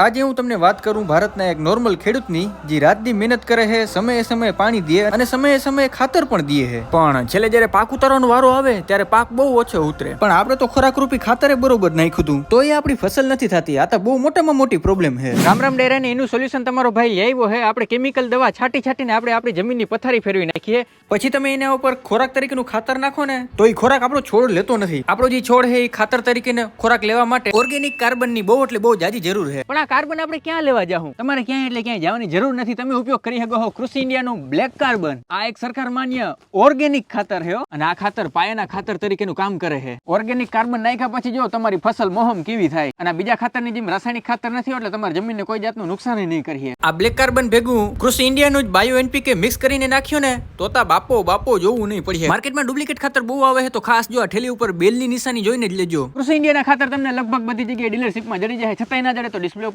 આજે હું તમને વાત કરું ભારતના એક નોર્મલ ખેડૂતની જે રાતની મહેનત કરે છે, સમયે સમયે પાણી દે અને સમયે સમયે ખાતર પણ દે છે, પણ છેલ્લે જયારે પાક ઉતારવાનો વારો આવે ત્યારે પાક બહુ ઓછો ઉતરે. પણ આપણે તો ખોરાક રૂપી ખાતરે બરોબર નાખ્યું હતું તો એ આપણી ફસલ નથી થતી. આ તો બહુ મોટામાં મોટી પ્રોબ્લેમ છે. રામ રામ ડેરાને એનું સોલ્યુશન તમારો ભાઈ લઈ આવ્યો છે. આપણે કેમિકલ દવા છાંટી છાંટીને આપણે આપણી જમીનની પથારી ફેરવી નાખીએ. પછી તમે એના ઉપર ખોરાક તરીકેનું ખાતર નાખો ને તો એ ખોરાક આપણો છોડ લેતો નથી. આપણો જે છોડ છે એ ખાતર તરીકે ખોરાક લેવા માટે ઓર્ગેનિક કાર્બનની બહુ એટલે બહુ જાજી જરૂર છે. પણ આ કાર્બન આપણે ક્યાં લેવા જાઉં? તમારે ક્યાંય એટલે ક્યાંય જવાની જરૂર નથી. તમે ઉપયોગ કરી શકો છો કૃષિ ઇન્ડિયાનું બ્લેક કાર્બન. આ એક સરકાર માન્ય ઓર્ગેનિક ખાતર છે અને આ ખાતર પાયાના ખાતર તરીકેનું કામ કરે છે. ઓર્ગેનિક કાર્બન નાખ્યા પછી જો તમારી ફસલ મોહમ કેવી થાય. અને બીજા ખાતરની જેમ રાસાયણિક ખાતર નથી એટલે તમારી જમીનને કોઈ જાતનું નુકસાન નહીં કરીએ. આ બ્લેક કાર્બન ભેગું કૃષિ ઇન્ડિયાનું જ બાયો એનપીકે મિક્સ કરીને નાખ્યો ને તો બાપો જોવું નહીં પડે. માર્કેટમાં ડુપ્લિકેટ ખાતર બહુ આવે છે તો ખાસ જો આ ઠેલી ઉપર બેલની નિશાની જોઈને જ લેજો. કૃષિ ઇન્ડિયાના ખાતર તમને લગભગ બધી જગ્યાએ ડીલરશીપમાં જડી જાય. છતાંય ના જડે તો ડિસ્પ્લે